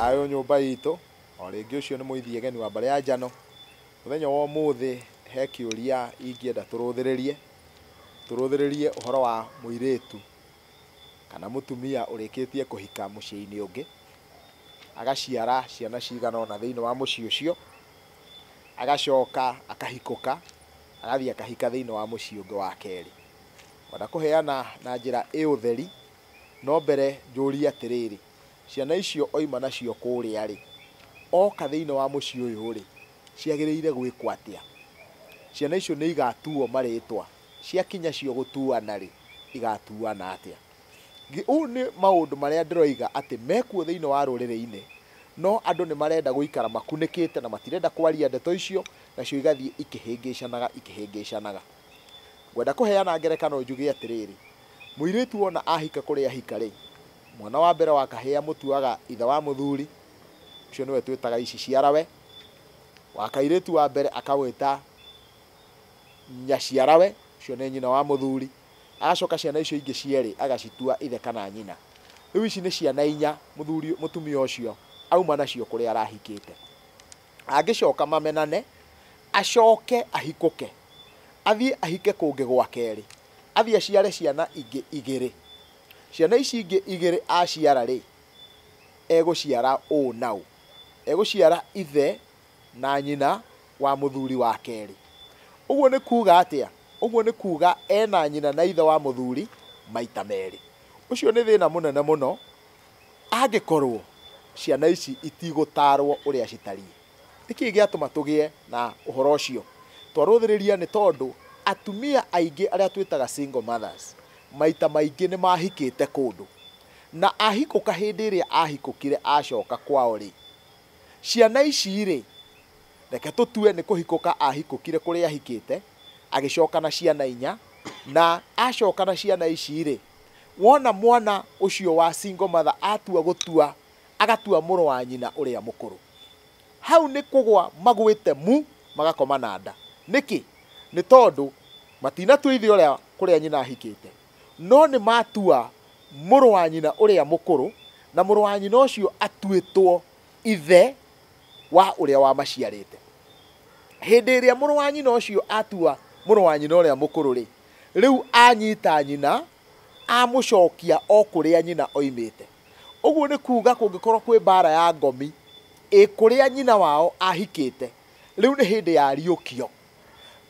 Ayo nyumba itu oringi ucio ni Muithiegeni wa mbare ya njano muthenya wa umuthi he kiuria ingienda turuthiririe uhoro wa muiretu kana mutumia urikitie kuhika muciini ungi agaciara ciana cigana ona thiini wa mucii ucio agacoka akahikuka agathii akahika thiini wa mucii ungi wa keri wenda kuheana na njira utheri no mbere njuria atiriri ciana icio oima nacio kuria ri oka thiini wa mucii uyu ri ciagiriire gwikwo atia ciana icio ni igatuo maritwa ciakinya cio gutuana ri igatuana atia u ni maundu maria ndiroiga ati mekuo thiini wa ruriri-ini no andu ni marenda guikara makunikite na matirenda kwaria ndeto icio nacio igathii ikihingicanaga ngwenda kuheana ngerekano njuge atiriri muiritu wona ahika kuria ahika ri mwana wa mbere wakahea mutuaga ithe wa muthuri ucio niwe twitaga ici ciarawe wakairitu wa mbere akawita nyaciarawe ucio ni nyina wa muthuri agacoka ciana icio ingi cieri agacitua ithe kana nyina riu ici ni ciana inya mutumia ucio auma nacio kuria arahikite angicoka mamenane acoke ahikuke athie ahike kungi gwa keri athie aciare ciana ingi igiri ciana ici ingi igiri aciara ri eguciara nau eguciara ithe na nyina wa muthuri wa keri uguo ni kuga atia uguo ni kuga ena nyina na ithe wa muthuri maita meri ucio ni thina munene muno angikorwo ciana ici itigutarwo uria citari iki giatuma tugie na uhoro ucio twaruthiriria ni tondu atumia aingi aria twitaga single mothers maita maingi ni mahikite kundu na ahikuka hindi iria ahikukire acoka kwao ri ciana ici ri reke tutue ni kuhikuka ahikukire kuria ahikite agicoka na ciana inya na acoka na ciana ici ri wona mwana ucio wa single mother atua gutua agatua muru wa nyina uria mukuru hau ni kugwa magwite mu magakoma na nda niki ni tondu matina tuithi uria kuria nyina ahikite no ni matua muru wa nyina uria mukuru na muru wa nyina ucio atuitwo ithe wa uria wa maciarite hindi iria muru wa nyina ucio atua muru wa nyina uria mukuru ri riu anyita nyina amucokia o kuria nyina oimite uguo ni kuga kungikorwo kwi bara ya ngomi kuria nyina wao ahikite riu ni hindi ya riukio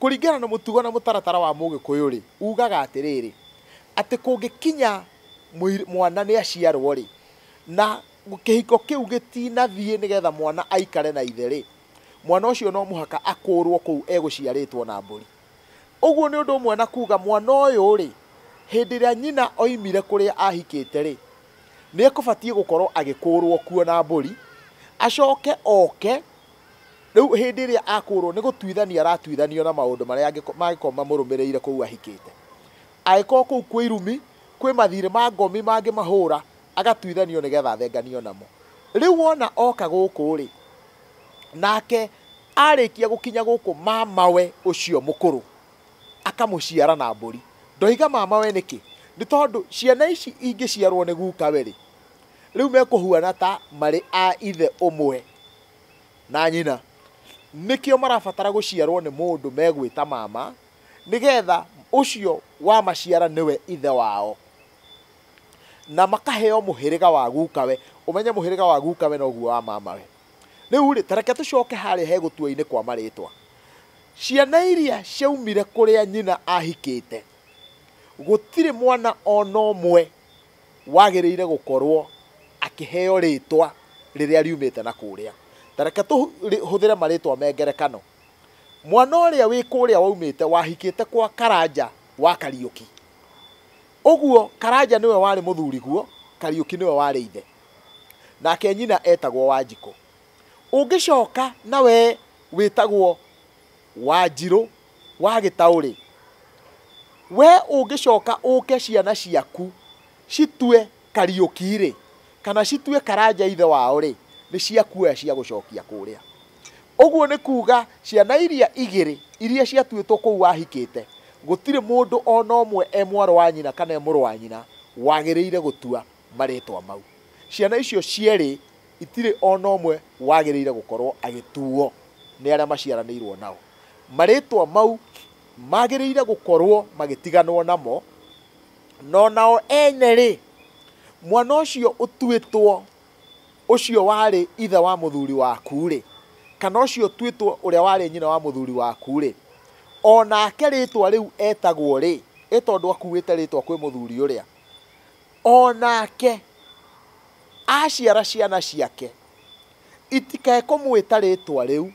kuringana na mutugo na mutaratara wa Mugikuyu ri ugaga atiriri ati kungikinya mwana ni aciarwo ri na kihiko kiu gitinathie nigetha mwana aikare na ithe ri mwana ucio no muhaka akurwo kuu eguciaritwo na mburi uguo ni undu mwana kuga mwana uyu ri hindi ria nyina oimire kuria ahikite ri ni ekubatie gukorwo agikurwo kuo na mburi acoke oke riu hindi ria akurwo ni gutuithania aratuithanio na maundu maria magikorwo mamurumireire kuu ahikite aiko kuu kwi irumi kwi mathire ma ngomi mangi mahura agatuithanio nigetha athenganio namo riu wona oka guku ri nake arikia gukinya guku mamawe ucio mukuru akamuciara na mburi ndoiga mamawe niki ni tondu ciana ici ingiciarwo ni gukawe ri riu mekuhuana ta mari a ithe umwe na nyina nikio marabatara guciarwo ni mundu megwita mama nigetha ucio wa maciara niwe ithe wao na makaheo muhiriga wa gukawe umenye muhiriga wa gukawe no guo wa mamawe riu ri tareke tucoke haria he gutua-ini kwa maritwa ciana iria ciaumire kuria nyina ahikite gutire mwana ona umwe wagiriire gukorwo akiheo ritwa riria riumite na kuria tareke tuhuthire maritwa mengerekano mwana uria wi kuria waumite wahikite kwa Karanja wa Kariuki uguo Karanja niwe wari muthuri guo Kariuki niwe wari ithe nake nyina etagwo Wanjiko ungicoka nawe witagwo Wanjiru wa Gitau ri we ungicoka uke ciana ciaku citue Kariuki ri kana citue Karanja ithe wao ri ni ciakuoya cia gucokia kuria Oguo nĩ kuga ciana iria igĩrĩ iria ciatuĩtwo kũu wahikĩte, gũtirĩ mũndũ ona ũmwe mwaro wa nyina kana mũrũ wa nyina wagĩrĩire gũtua marĩtwa mau. Ciana icio cierĩ itirĩ ona ũmwe wagĩrĩire gũkorwo agĩtuo nĩ arĩa maciaranĩirwo nao. Marĩtwa mau magĩrĩire gũkorwo magĩtiganwo namo, no nao ene rĩ, mwana ũcio ũtuĩtwo ũcio warĩ ithe wa mũthuri waku rĩ, kana ũcio ũtuĩtwo ũrĩa warĩ nyina wa mũthuri waku rĩ, onake rĩtwa rĩu etagwo rĩ, tondũ akuĩte rĩtwa kwĩ mũthuri ũrĩa, onake aciara ciana ciake itikae kũmwĩta rĩtwa rĩu,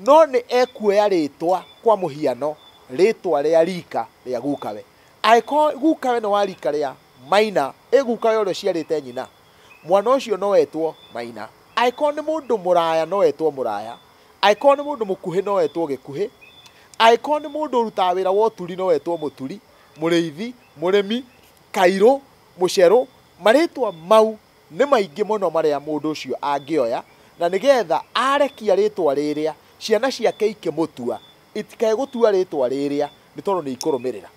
no nĩ ekuoya rĩtwa kwa mũhiano rĩtwa rĩa rika rĩa gukawe. Angĩkorwo gukawe nĩ wa rika rĩa maina, gukawe ũrĩa ciarĩte nyina, mwana ũcio no etwo maina. Angĩkorwo nĩ mũndũ mũraya no etwo mũraya, angĩkorwo nĩ mũndũ mũkuhĩ no etwo gĩkuhĩ, angĩkorwo nĩ mũndũ ũrutaga wĩra wa ũturi no etwo mũturi, mũrĩithi, mũrĩmi, kairũ, mũcerũ. Marĩtwa mau nĩ maingĩ mũno marĩa mũndũ ũcio angĩoya, na nĩgetha arekia rĩtwa rĩrĩa ciana ciake ikĩmũtua, itikae gũtua rĩtwa rĩrĩa nĩ tondũ nĩ ikũrũmĩrĩra.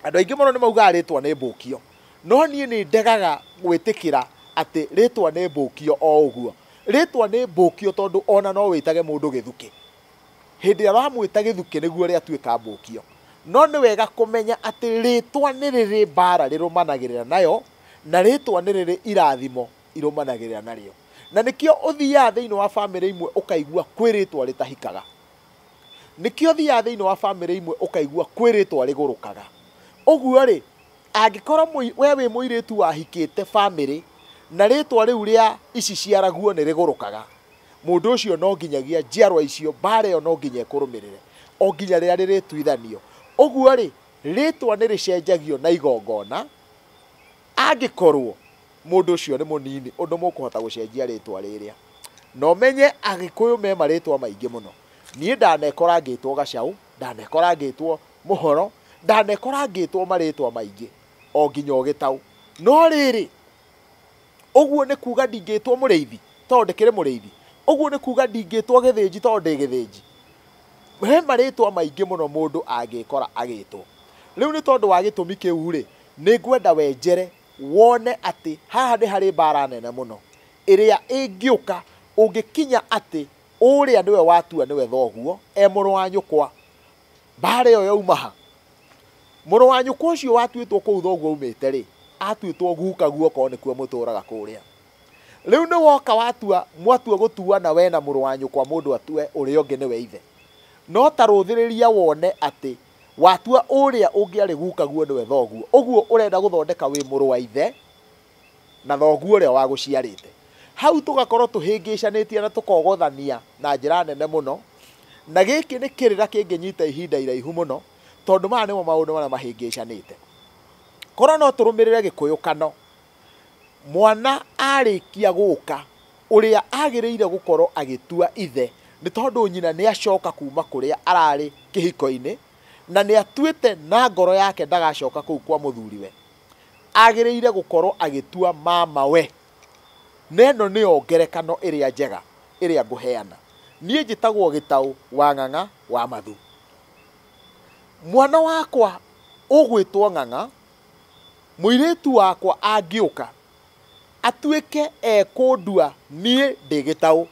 Andũ aingĩ mũno nĩ maugaga rĩtwa nĩ mbũkio, no niĩ nĩ ndegaga gwĩtĩkĩra atĩ rĩtwa nĩ mbũkio o ũguo. Rĩtwa nĩ mbũkio tondũ ona no wĩtage mũndũ gĩthukĩ. Hĩndĩ ĩrĩa wamwĩta gĩthukĩ nĩguo rĩatuĩka mbũkio. No nĩ wega kũmenya atĩ rĩtwa nĩ rĩrĩ mbara rĩrũmanagĩrĩra nayo, na rĩtwa nĩ rĩrĩ irathimo irũmanagĩrĩra narĩo. Na nĩkĩo ũthiaga thĩinĩ wa bamĩrĩ imwe ũkaigua kwĩ rĩtwa rĩtahikaga. Nĩkĩo ũthiaga thĩinĩ wa bamĩrĩ imwe ũkaigua kwĩ rĩtwa rĩgũrũkaga. Ũguo rĩ, angĩkorwo we wĩ mũirĩtu wahikĩte bamĩrĩ na rĩtwa rĩu rĩa ici ciaraguo nĩ rĩgũrũkaga, mũndũ ũcio no nginyagia njiarwa icio mbara ĩyo no nginya ĩkũrũmĩrĩre o nginya rĩrĩa rĩrĩtuithanio. Ũguo rĩ, rĩtwa nĩ rĩcenjagio na igongona angĩkorwo mũndũ ũcio nĩ mũnini ũndũ mũkũhota gũcenjia rĩtwa rĩrĩa. No menye Agĩkũyũ me marĩtwa maingĩ mũno. Niĩ ndanekora ngĩtwo Gacaũ, ndanekora ngĩtwo Mũhoro, ndanekora ngĩtwo marĩtwa maingĩ o nginya Gĩtaũ. No rĩrĩ, ũguo nĩ kuga ndingĩtwo mũrĩithi tondũ ndĩkĩrĩ mũrĩithi? Ũguo nĩ kuga ndingĩtwo gĩthĩnji tondũ ndĩ gĩthĩnji? He marĩtwa maingĩ mũno mũndũ angĩkora agĩtwo. Rĩu nĩ tondũ wa gĩtũmi kĩu rĩ, nĩ ngwenda wenjere wone atĩ haha nĩ harĩ mbara nene mũno ĩrĩa ĩngĩũka ũngĩkinya atĩ ũrĩa nĩwe watua nĩwe thoguo mũrũ wa nyũkwa. Mbara ĩyo yauma ha? Mũrũ wa nyũkwa ũcio watuĩtwo kũu thoguo umĩte rĩ, atuĩtwo guka guoko nĩkuo mũtũraga kũrĩa. Rĩu nĩ woka mwatua gũtuana we na mũrũ wa nyũkwa mũndũ atue ũrĩa ũngĩ nĩwe ithe. No ta rũthĩrĩria wone atĩ watua ũrĩa ũngĩarĩ guka guo nĩwe thoguo, ũguo ũrenda gũthondeka wĩ mũrũ wa ithe na thoguo ũrĩa wagũciarĩte. Hau tũgakorwo tũhĩngĩcanĩtie na tũkogothania na njĩra nene mũno, na gĩkĩ nĩ kĩrĩra kĩngĩnyita ihinda iraihu mũno, tondũ maya nĩmo maũndũ marĩa mahĩngĩcanĩte. Korwo no tũrũmĩrĩre gĩkũyũkano, mwana arĩkia gũka ũrĩa agĩrĩire gũkorwo agĩtua ithe, nĩ tondũ nyina nĩ acoka kuma kũrĩa ararĩ kĩhiko-inĩ na nĩ atuĩte na ngoro yake ndagacoka kũu kwa mũthuriwe, agĩrĩire gũkorwo agĩtua mamawe. Neno nĩyo ngerekano ĩrĩa njega ĩrĩa ngũheana. Niĩ njĩtagwo Gitau wa Nganga wa Mathu. Mwana wakwa ũgwĩtwo Nganga, mũirĩtu wakwa angĩũka atuĩke ekũndua niĩ ndĩ Gitau,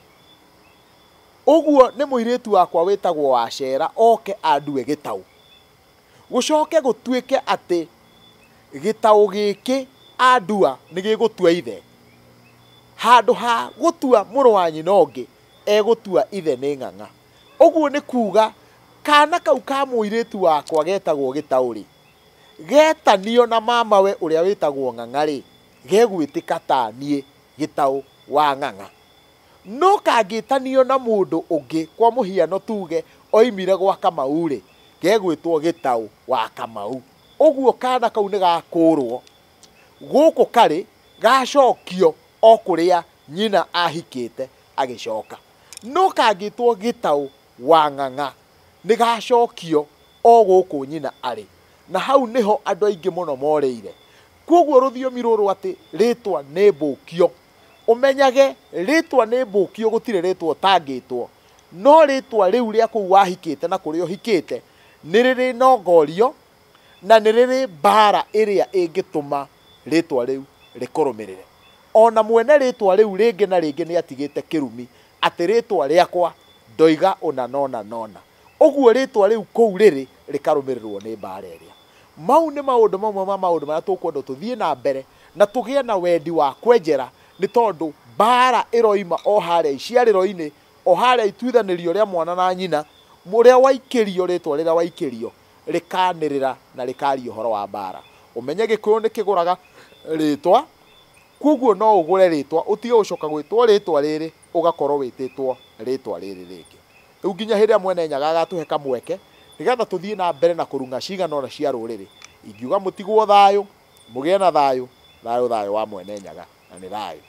ũguo nĩ mũirĩtu wakwa wĩtagwo Wacera oke andue Gitau. Gũcoke gũtuĩke atĩ Gitau gĩkĩ andua nĩ gĩgũtua ithe, handũ ha gũtua mũrũ wa nyina ũngĩ egũtua ithe nĩ Nganga. Ũguo nĩ kuga kana kau ka mũirĩtu wakwa getagwo Gitau rĩ, getanio na mamawe ũrĩa wĩtagwo Nganga rĩ, gegwĩtĩka ta niĩ Gitau wa Nganga. No kangĩtanio na mũndũ ũngĩ, kwa mũhiano tuge oimire gwa Kamau rĩ, gegwĩtwo Gitau wa Kamau. Ũguo kana kau nĩ gakũrwo gũkũ karĩ gacokio o kũrĩa nyina ahikĩte agĩcoka. No kangĩtwo Gitau wa Nganga nĩ gacokio o gũkũ nyina arĩ, na hau nĩho andũ aingĩ mũno morĩire. Koguo rũthiomi rũrũ atĩ rĩtwa nĩ mbũkio, ũmenyage rĩtwa nĩ mbũkio, gũtirĩ rĩtwa ũtangĩtwo. no ritwa riu ria kuu wahikite na kuria uhikite ni riri nongorio na ni riri bara iria ingituma ritwa riu rikurumirire. Ona mwene ritwa riu ringi na ringi ni atigite kirumi ati ritwa riakwa ndoiga una nona uguo ritwa riu kuu riri rikarumirirwo ni bara iria. Mau ni maundu mamwe ma maundu maria tukwenda tuthie na mbere na tugie na wendi wa kwenjera, ni tondu bara iroima o haria iciariro-ini, o haria ituithanirio ria mwana na nyina, muria waikirio ritwa rira waikirio rikanirira na rikaria uhoro wa bara. Umenye Gikuyu ni kiguraga ritwa, kuguo no ugure ritwa utige gucoka gwitwo ritwa riri ugakorwo wititwo ritwa riri ringi. Riu nginya hiria mwene Nyaga agatuhe kamweke nigetha tuthie na mbere na kurunga cigana ona cia ruriri, ingiuga mutigwo thayo, mugie na thayo, thayo wa mwene Nyaga na ni thayo.